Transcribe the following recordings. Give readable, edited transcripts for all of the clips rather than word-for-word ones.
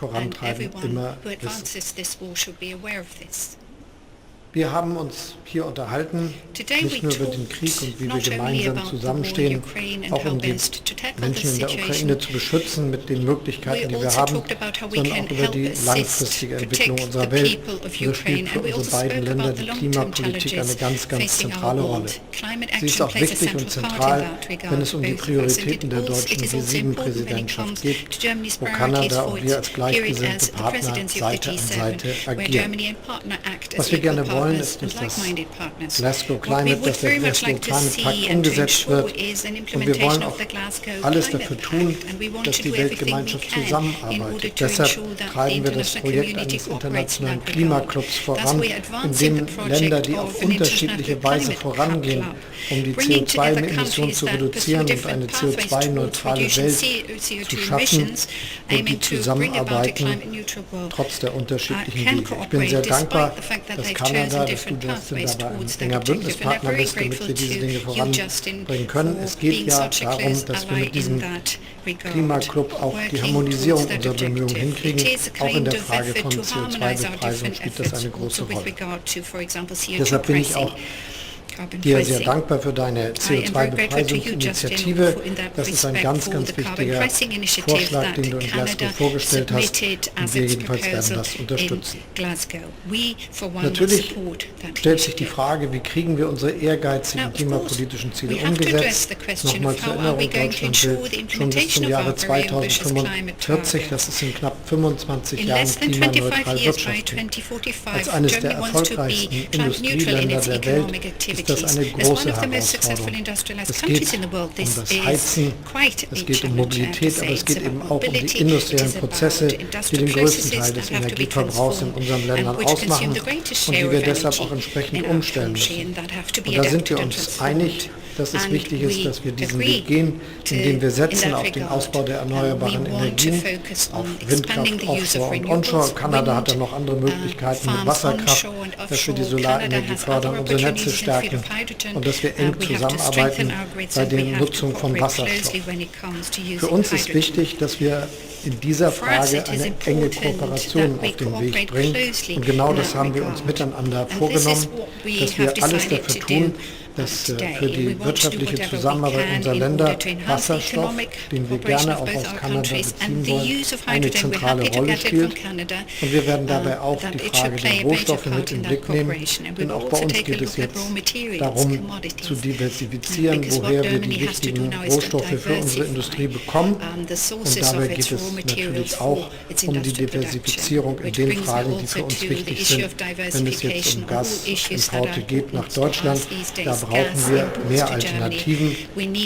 vorantreiben, immer wissen. Wir haben uns hier unterhalten, nicht nur über den Krieg und wie wir gemeinsam zusammenstehen, auch um die Menschen in der Ukraine zu beschützen mit den Möglichkeiten, die wir haben, sondern auch über die langfristige Entwicklung unserer Welt. So spielt für unsere beiden Länder die Klimapolitik eine ganz, ganz zentrale Rolle. Sie ist auch wichtig und zentral, wenn es um die Prioritäten der deutschen G7-Präsidentschaft geht, wo Kanada und wir als gleichgesinnte Partner Seite an Seite agieren. Was wir gerne wollen, ist, dass das Glasgow Climate, dass der Glasgow Climate Pact umgesetzt wird. Und wir wollen auch alles dafür tun, dass die Weltgemeinschaft zusammenarbeitet. Deshalb treiben wir das Projekt eines internationalen Klimaclubs voran, in dem Länder, die auf unterschiedliche Weise vorangehen, um die CO2-Emissionen zu reduzieren und eine CO2-neutrale Welt zu schaffen, wo die zusammenarbeiten, trotz der unterschiedlichen Wege. Ich bin sehr dankbar, dass Kanada, dass du dabei ein enger Bündnispartner bist, damit wir diese Dinge voranbringen können. Es geht ja darum, dass wir mit diesem Klimaclub auch die Harmonisierung unserer Bemühungen hinkriegen. Auch in der Frage von CO2-Bepreisung spielt das eine große Rolle. Deshalb bin ich auch dir sehr dankbar für deine CO2-Bepreisungsinitiative. Das ist ein ganz, ganz wichtiger Vorschlag, den du in Glasgow vorgestellt hast, und wir jedenfalls werden das unterstützen. Natürlich stellt sich die Frage, wie kriegen wir unsere ehrgeizigen klimapolitischen Ziele umgesetzt? Nochmal zur Erinnerung, Deutschland will schon bis zum Jahre 2045, das ist in knapp 25 Jahren, klimaneutral wirtschaften. Als eines der erfolgreichsten Industrieländer der Welt ist das eine große Herausforderung. Es geht um das Heizen, es geht um Mobilität, aber es geht eben auch um die industriellen Prozesse, die den größten Teil des Energieverbrauchs in unseren Ländern ausmachen und die wir deshalb auch entsprechend umstellen müssen. Und da sind wir uns einig, dass es wichtig ist, dass wir diesen Weg gehen, indem wir setzen auf den Ausbau der erneuerbaren Energien, auf Windkraft, Offshore und Onshore. Kanada hat dann noch andere Möglichkeiten mit Wasserkraft, dass wir die Solarenergie fördern, unsere Netze stärken und dass wir eng zusammenarbeiten bei der Nutzung von Wasserstoff. Für uns ist wichtig, dass wir in dieser Frage eine enge Kooperation auf den Weg bringen. Und genau das haben wir uns miteinander vorgenommen, dass wir alles dafür tun, dass für die wirtschaftliche Zusammenarbeit unserer Länder Wasserstoff, den wir gerne auch aus Kanada beziehen wollen, eine zentrale Rolle spielt. Und wir werden dabei auch die Frage der Rohstoffe mit in den Blick nehmen, denn auch bei uns geht es jetzt darum, zu diversifizieren, woher wir die wichtigen Rohstoffe für unsere Industrie bekommen. Und dabei geht es natürlich auch um die Diversifizierung in den Fragen, die für uns wichtig sind. Wenn es jetzt um Gasimporte geht nach Deutschland, da brauchen wir mehr Alternativen.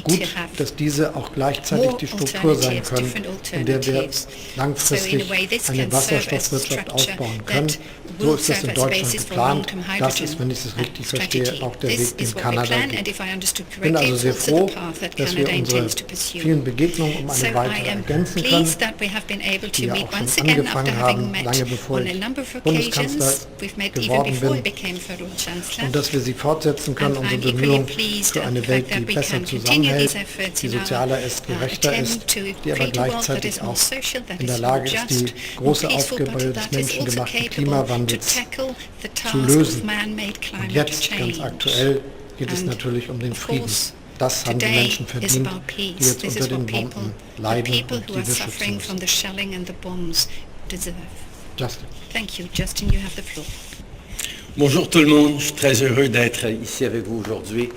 Gut, dass diese auch gleichzeitig die Struktur sein können, in der wir langfristig eine Wasserstoffwirtschaft aufbauen können. So ist das in Deutschland geplant. Das ist, wenn ich es richtig verstehe, auch der Weg, den Kanada geht. Ich bin also sehr froh, dass wir unsere vielen Begegnungen um eine weitere ergänzen können, die ja auch schon angefangen haben, lange bevor ich Bundeskanzler geworden bin, und dass wir sie fortsetzen können, unsere Bemühungen für eine Welt, die besser zusammenhält, die sozialer ist, gerechter ist, die aber gleichzeitig auch in der Lage ist, die große Aufgabe des menschengemachten Klimawandels zu lösen. Und jetzt, ganz aktuell, geht es natürlich um den Frieden. Das haben die Menschen verdient, die jetzt unter den Bomben leiden und die wir schützen müssen. Justin. Thank you. Justin, you have the floor. Bonjour tout le monde, je suis très heureux d'être ici avec vous aujourd'hui.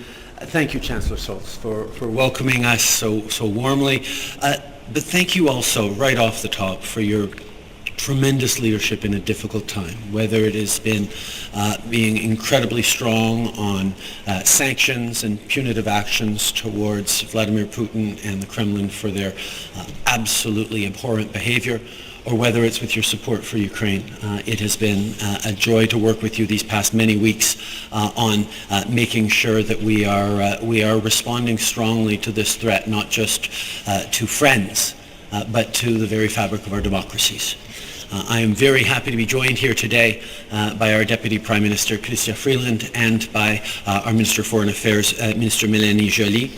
Thank you, Chancellor Scholz, for welcoming us so warmly. But thank you also, right off the top, for your tremendous leadership in a difficult time, whether it has been being incredibly strong on sanctions and punitive actions towards Vladimir Putin and the Kremlin for their absolutely abhorrent behavior, or whether it's with your support for Ukraine. It has been a joy to work with you these past many weeks on making sure that we are responding strongly to this threat, not just to friends, but to the very fabric of our democracies. I am very happy to be joined here today by our Deputy Prime Minister, Chrystia Freeland, and by our Minister of Foreign Affairs, Minister Mélanie Joly.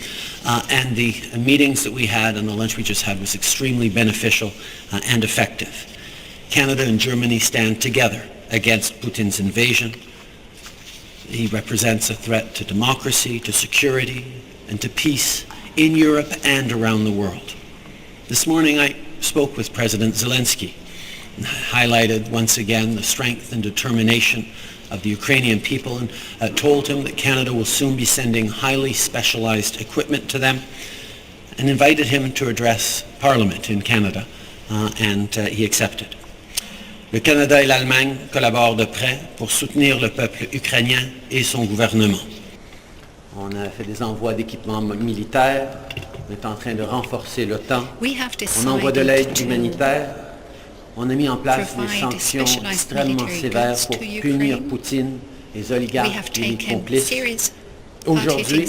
And the meetings that we had and the lunch we just had was extremely beneficial and effective. Canada and Germany stand together against Putin's invasion. He represents a threat to democracy, to security, and to peace in Europe and around the world. This morning I spoke with President Zelensky and highlighted once again the strength and determination of the Ukrainian people and told him that Canada will soon be sending highly specialized equipment to them, and invited him to address Parliament in Canada, and he accepted. Le Canada et l'Allemagne collaborent de près pour soutenir le peuple ukrainien et son gouvernement. On a fait des envois d'équipements militaires, on est en train de renforcer l'OTAN, on envoie de l'aide humanitaire, on a mis en place des sanctions extrêmement sévères pour punir Poutine, les oligarques et les complices. Aujourd'hui,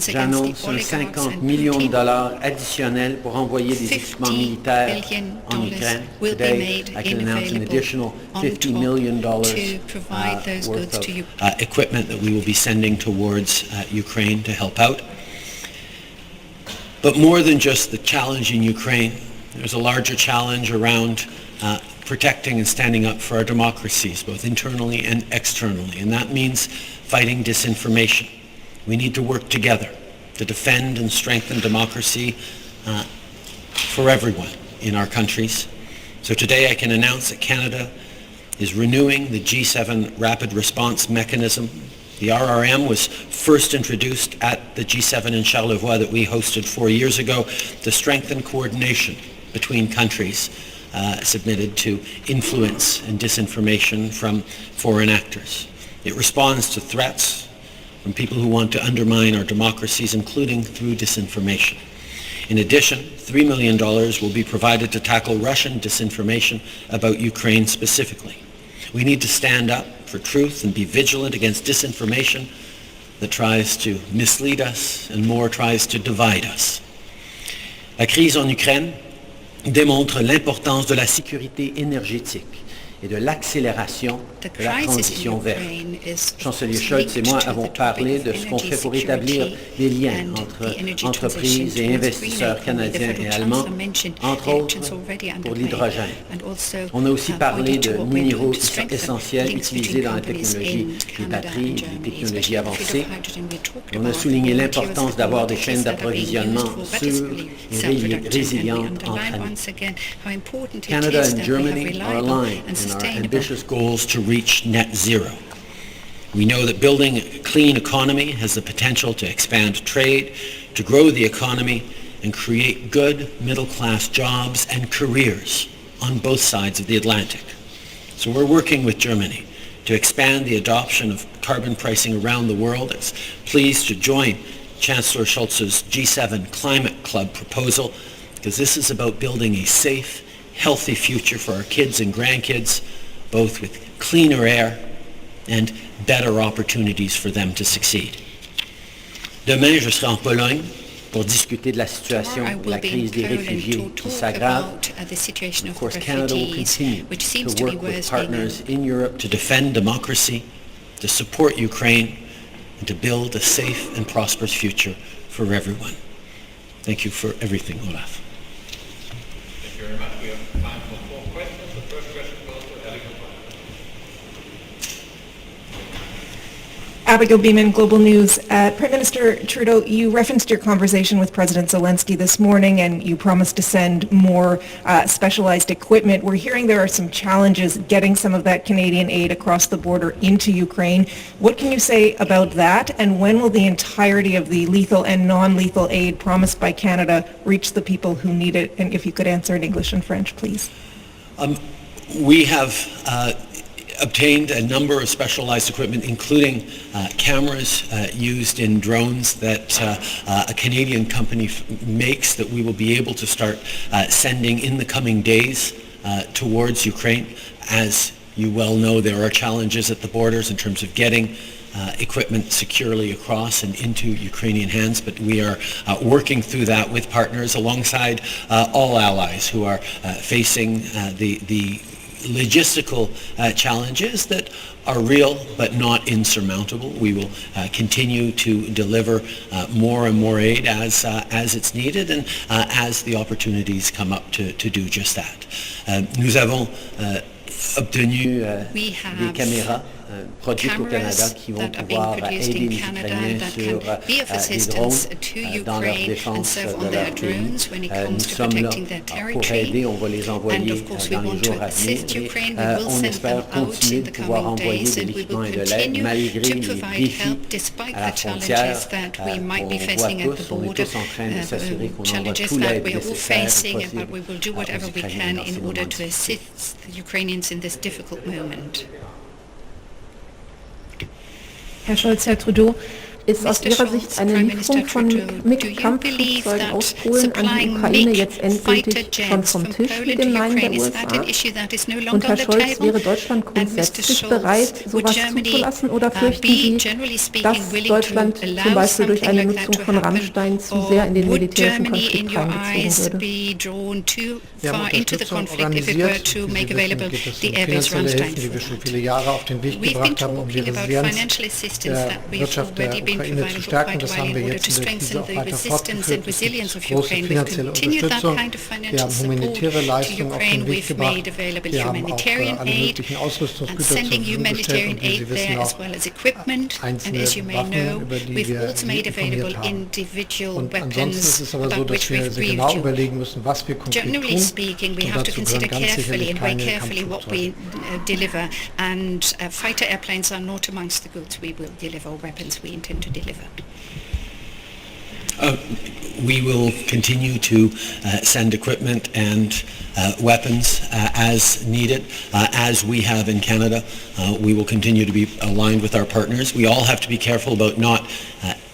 j'annonce un 50 millions de dollars additionnels pour envoyer des équipements militaires en Ukraine. Today, I can announce an additional $50 million worth of equipment that we will be sending towards Ukraine to help out. But more than just the challenge in Ukraine, there's a larger challenge around protecting and standing up for our democracies, both internally and externally, and that means fighting disinformation. We need to work together to defend and strengthen democracy for everyone in our countries. So today I can announce that Canada is renewing the G7 Rapid Response Mechanism. The RRM was first introduced at the G7 in Charlevoix that we hosted 4 years ago to strengthen coordination between countries submitted to influence and disinformation from foreign actors. It responds to threats from people who want to undermine our democracies, including through disinformation. In addition, $3 million will be provided to tackle Russian disinformation about Ukraine specifically. We need to stand up for truth and be vigilant against disinformation that tries to mislead us and more tries to divide us. La crise en Ukraine démontre l'importance de la sécurité énergétique et de l'accélération de la transition verte. Chancelier Scholz et moi avons parlé de ce qu'on fait pour établir des liens entre entreprises et investisseurs canadiens et allemands, entre autres pour l'hydrogène. On a aussi parlé de minéraux essentiels utilisés dans la technologie des batteries, des technologies avancées. On a souligné l'importance d'avoir des chaînes d'approvisionnement sûres et résilientes entre amis. Canada and Germany are aligned in our ambitious goals to reach net zero. We know that building a clean economy has the potential to expand trade, to grow the economy, and create good middle-class jobs and careers on both sides of the Atlantic. So we're working with Germany to expand the adoption of carbon pricing around the world. It's pleased to join Chancellor Scholz's G7 Climate Club proposal, because this is about building a safe, healthy future for our kids and grandkids, both with cleaner air and better opportunities for them to succeed. Demain, je serai en Pologne pour discuter de la situation de la crise des réfugiés qui s'aggrave. Of course, Canada will continue to work with partners in Europe to defend democracy, to support Ukraine, and to build a safe and prosperous future for everyone. Thank you for everything, Olaf. Thank you very much. We have time for 4 questions. The first question goes to Abigail. Abigail Beeman, Global News. Prime Minister Trudeau, you referenced your conversation with President Zelensky this morning, and you promised to send more specialized equipment. We're hearing there are some challenges getting some of that Canadian aid across the border into Ukraine. What can you say about that, and when will the entirety of the lethal and non-lethal aid promised by Canada reach the people who need it? And if you could answer in English and French, please. We have obtained a number of specialized equipment, including cameras used in drones that a Canadian company makes, that we will be able to start sending in the coming days towards Ukraine. As you well know, there are challenges at the borders in terms of getting equipment securely across and into Ukrainian hands, but we are working through that with partners alongside all allies who are facing the logistical challenges that are real but not insurmountable. We will continue to deliver more and more aid as it's needed and as the opportunities come up to do just that. Nous avons obtenu des caméras produites au Canada qui vont pouvoir aider les Ukrainiens sur les drones dans leur défense de leur pays. Nous sommes là pour aider, on va les envoyer dans les jours à venir et on espère continuer de pouvoir envoyer de l'équipement et de l'aide malgré les défis à la frontière qu'on voit tous. On est tous en train de s'assurer qu'on envoie tout l'aide nécessaire possible aux Ukrainiens dans ces moments. Herr Scholz, Herr Trudeau, ist aus Ihrer Sicht eine Lieferung von MiG-Kampfflugzeugen aus Polen an die Ukraine jetzt endgültig schon vom Tisch mit den Nein der USA? Und Herr Scholz, wäre Deutschland grundsätzlich bereit, sowas zuzulassen, oder fürchten Sie, dass Deutschland zum Beispiel durch eine Nutzung von Rammstein zu sehr in den militärischen Konflikt reingezogen würde? Wir haben Unterstützung organisiert. Sie wissen, geht es um finanzielle Hilfen, die wir schon viele Jahre auf den Weg gebracht haben, um die Resilienz der Wirtschaft der Ukraine zu stärken. Das haben wir jetzt in der Krise auch weiter fortgeführt. Es gibt große finanzielle Unterstützung. Wir haben humanitäre Leistungen auf den Weg gebracht. Wir haben auch alle möglichen Ausrüstungsgüter zur Verfügung gestellt und wie Sie wissen auch einzelne Waffen, über die wir Sie informiert haben. Und ansonsten ist es aber so, dass wir sehr genau überlegen müssen, was wir konkret tun. We have to consider carefully and very carefully what we deliver, and fighter airplanes are not amongst the goods we will deliver, or weapons we intend to deliver. We will continue to send equipment and weapons as needed, as we have in Canada. We will continue to be aligned with our partners. We all have to be careful about not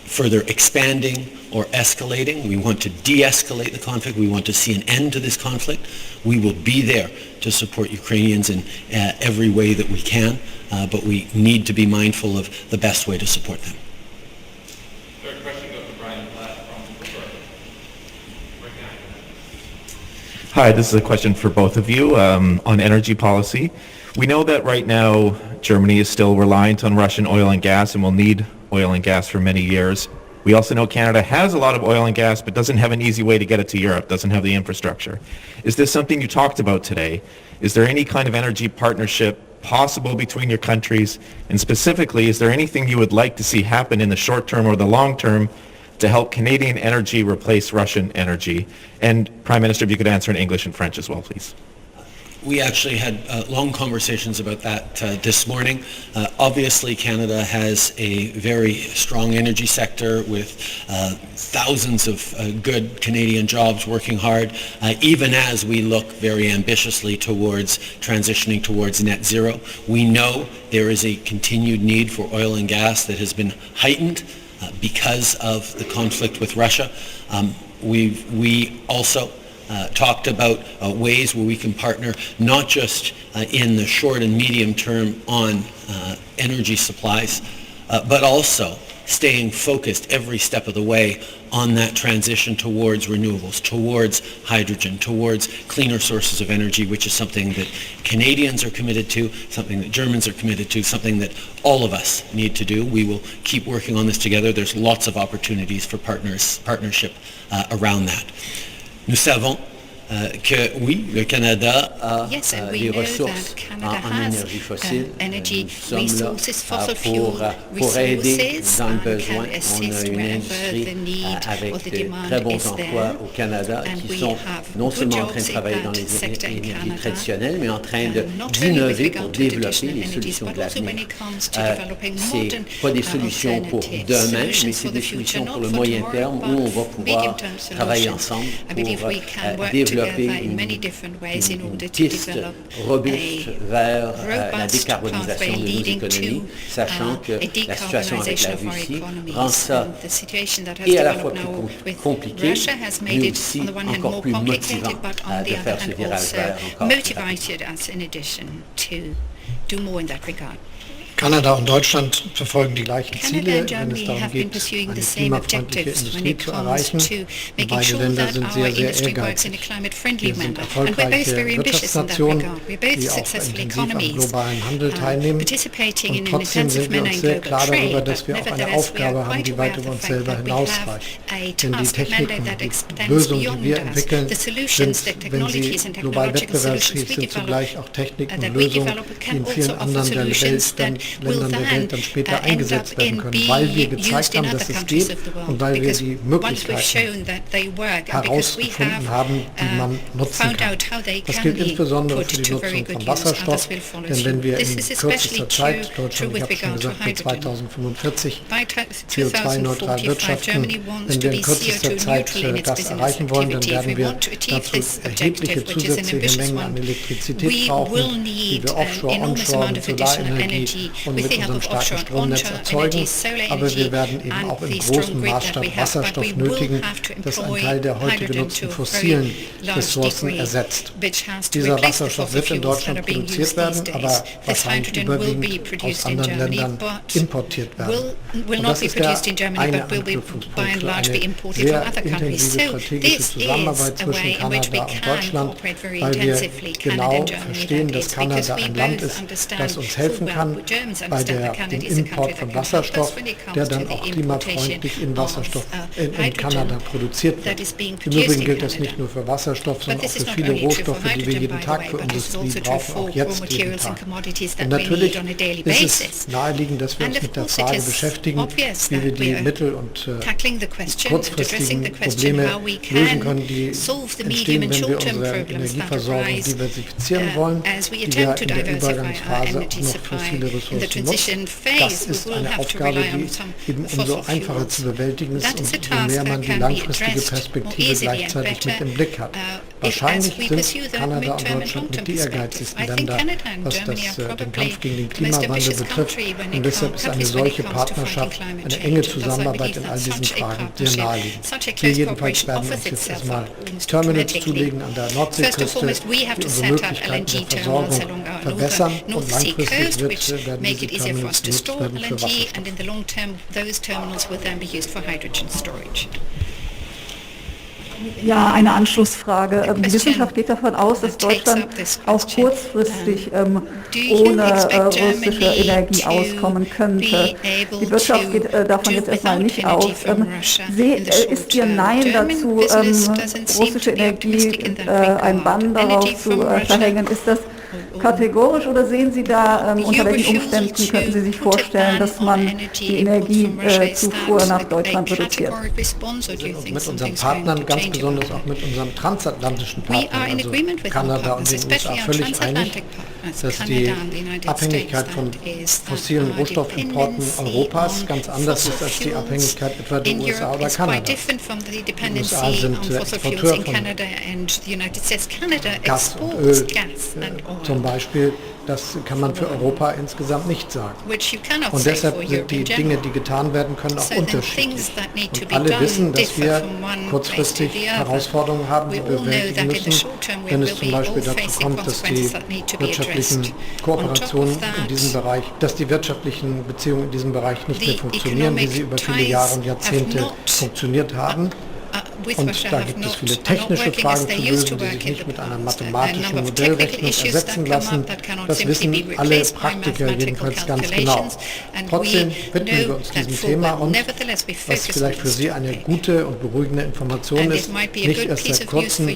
further expanding or escalating. We want to de-escalate the conflict. We want to see an end to this conflict. We will be there to support Ukrainians in every way that we can, but we need to be mindful of the best way to support them. Third question goes to Brian Platt from Hi, this is a question for both of you on energy policy. We know that right now Germany is still reliant on Russian oil and gas and will need oil and gas for many years. We also know Canada has a lot of oil and gas, but doesn't have an easy way to get it to Europe, doesn't have the infrastructure. Is this something you talked about today? Is there any kind of energy partnership possible between your countries? And specifically, is there anything you would like to see happen in the short term or the long term to help Canadian energy replace Russian energy? And Prime Minister, if you could answer in English and French as well, please. We actually had long conversations about that this morning. Obviously, Canada has a very strong energy sector with thousands of good Canadian jobs working hard, even as we look very ambitiously towards transitioning towards net zero. We know there is a continued need for oil and gas that has been heightened because of the conflict with Russia. We also talked about ways where we can partner not just in the short and medium term on energy supplies, but also staying focused every step of the way on that transition towards renewables, towards hydrogen, towards cleaner sources of energy, which is something that Canadians are committed to, something that Germans are committed to, something that all of us need to do. We will keep working on this together. There's lots of opportunities for partnership around that. Nous savons que oui, le Canada a des ressources en énergie fossile. Nous sommes là pour aider dans le besoin. On a une industrie avec de très bons emplois au Canada qui sont non seulement en train de travailler dans les énergies traditionnelles, mais en train d'innover pour développer les solutions de l'avenir. C'est pas des solutions pour demain, mais c'est des solutions pour le moyen terme où on va pouvoir travailler ensemble pour développer une piste robuste vers la décarbonisation de nos économies, sachant que la situation avec la Russie rend ça et à la fois plus compliqué, mais aussi encore plus motivant de faire ce virage vers encore plus rapide. Kanada und Deutschland verfolgen die gleichen Ziele, wenn es darum have been geht, pursuing eine the same klimafreundliche objectives when Industrie it zu comes erreichen. to making Beide sure Länder that sind our sehr, sehr industry works in a ehrgeizig. climate-friendly Wir sind manner. And we're both erfolgreiche very ambitious in that Wirtschaftsnationen, regard. We're both die auch successful intensiv am economies, globalen Handel teilnehmen. participating Und in an trotzdem intensive sind wir manner uns in sehr global klar darüber, trade, dass but wir auch eine nevertheless we are Aufgabe haben, quite die aware weit of über the uns fact selber that we have hinausreicht. a Denn die task, a mandate Techniken, that die extends Lösungen, die beyond wir us. entwickeln, The sind, solutions, the wenn sie technologies and global technological solutions wettbewerbsfähig we sind, develop, zugleich auch Techniken und that we Lösungen, develop die can in also vielen offer anderen solutions that will Ländern der then Welt dann später end up eingesetzt werden in können, weil wir being gezeigt used in haben, other dass es countries geht of the world. und weil wir Because die once we've Möglichkeiten shown that they work and because we herausgefunden have haben, die man nutzen found kann. out how they Das can gilt be insbesondere put für die to very Nutzung good von use. Wasserstoff, Others will follow denn wenn wir suit. This in is especially kürzester Zeit, true Deutschland, ich with habe schon regard to gesagt, bis hydrogen. 2045 By CO2-neutral 2045, wirtschaften, Germany wants wenn to wir be in kürzester CO2 Zeit neutral in its das business erreichen wollen, dann activity. If werden we wir want to achieve dazu this erhebliche objective, which is an zusätzliche ambitious Mengen an one, Elektrizität we will brauchen, die need wir an offshore, enormous onshore, amount mit of additional Solarenergie energy und with mit the help unserem of starken offshore Stromnetz onshore erzeugen. energy, solar Aber wir energy werden eben and auch im the strong großen grid that Maßstab we have. But Wasserstoff we will nötigen, have to das ein employ Teil der heute hydrogen genutzten to a fossilen very large Ressourcen degree, ersetzt. which has to Dieser replace the Wasserstoff fossil wird in fuels that Deutschland are being produziert used these werden, days. aber This wahrscheinlich hydrogen will be überwiegend aus produced in anderen Germany, Ländern but importiert werden. will Und not das be ist der produced in Germany, eine but will be by Anknüpfungspunkt and für large be eine imported from sehr other countries. intensive So strategische this is Zusammenarbeit a zwischen way in which we Kanada und can Deutschland, cooperate very weil wir intensively, Canada genau and Germany, verstehen, that dass is, because Kanada we ein Land both ist, understand das uns full helfen well, kann Germans bei understand that dem Canada is a Import country von that can help us Wasserstoff, when it der comes to dann the auch importation klimafreundlich in of Kanada produziert that wird. is being Im produced Übrigen in gilt das Canada. nicht nur für Wasserstoff, But sondern auch this für is not viele only true for Rohstoffe, die wir hydrogen, jeden by the Tag way, für but this is Industrie also true brauchen, for auch raw jetzt jeden materials and Tag. commodities Und that we need natürlich on a daily ist basis. es naheliegend, dass wir And uns of mit der course it Frage is beschäftigen, obvious wie wir that die we are mittel- und tackling the question, addressing kurzfristigen the question Probleme how we lösen can können, die solve the medium entstehen, and wenn wir short-term unsere problems that Energieversorgung arise diversifizieren wollen, as we die wir attempt to in der diversify our Übergangsphase energy auch noch supply. fossile In the Ressourcen nutzt. transition Das phase, we ist will eine have to Aufgabe, rely on die some eben fossil umso einfacher fuels. zu bewältigen ist, That is a umso task mehr that man die can be langfristige addressed more Perspektive easily and gleichzeitig better mit im Blick hat. as Wahrscheinlich we sind pursue the Kanada und midterm and Deutschland long-term mit die perspective. ehrgeizigsten I think Länder, Canada and was Germany are den probably Kampf gegen den the most Klimawandel ambitious betrifft. country when Und it deshalb ist eine countries when it solche comes to fighting Partnerschaft, climate eine change. enge And thus I Zusammenarbeit believe in that all diesen such a Fragen sehr partnership, naheliegend. such a Wir close jedenfalls cooperation werden offers uns jetzt itself erstmal up almost Terminals automatically. zulegen an der First and Nordseeküste, foremost, we have die to unsere set up Möglichkeiten der LNG terminals Versorgung along our verbessern und North Sea langfristig coast, which werden make diese it easier for us Terminals to genutzt store werden für LNG, Wasserstoff. and in the long term, those terminals will then be used for hydrogen storage. Ja, eine Anschlussfrage. Die Wissenschaft geht davon aus, dass Deutschland auch kurzfristig ohne russische Energie auskommen könnte. Die Wirtschaft geht davon jetzt erstmal nicht aus. Ist Ihr Nein dazu, russische Energie, ein Bann darauf zu verhängen? Ist das kategorisch oder sehen Sie da, unter welchen Umständen könnten Sie sich vorstellen, dass man die Energiezufuhr nach Deutschland reduziert? Wir sind mit unseren Partnern, ganz besonders auch mit unseren transatlantischen Partnern, also Kanada und den USA, völlig einig, dass die Abhängigkeit von fossilen Rohstoffimporten Europas ganz anders ist als die Abhängigkeit etwa der USA oder Kanada. Die USA sind Exporteur von Gas und Öl zum Beispiel. Das kann man für Europa insgesamt nicht sagen. Und deshalb sind die Dinge, die getan werden können, auch unterschiedlich. Und alle wissen, dass wir kurzfristig Herausforderungen haben, die wir bewältigen müssen, wenn es zum Beispiel dazu kommt, dass die wirtschaftlichen Kooperationen in diesem Bereich, dass die wirtschaftlichen Beziehungen in diesem Bereich nicht mehr funktionieren, wie sie über viele Jahre und Jahrzehnte funktioniert haben. Und da gibt es viele technische Fragen zu lösen, die sich nicht mit einer mathematischen Modellrechnung ersetzen lassen. Das wissen alle Praktiker jedenfalls ganz genau. Trotzdem widmen wir uns diesem Thema und, was vielleicht für Sie eine gute und beruhigende Information ist, nicht erst seit kurzem.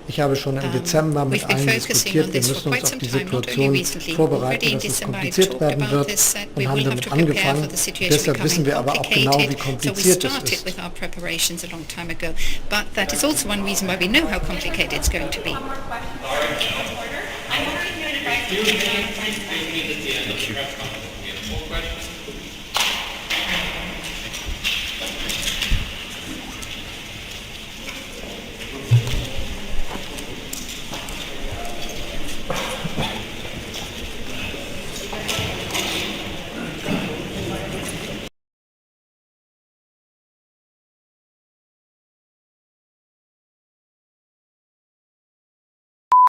Ich habe schon im Dezember mit allen diskutiert, wir müssen uns auf die Situation vorbereiten, dass es kompliziert werden wird und haben damit angefangen. Deshalb wissen wir aber auch genau, wie kompliziert es ist.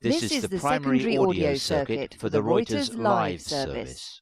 This is the primary audio circuit for the Reuters Live service.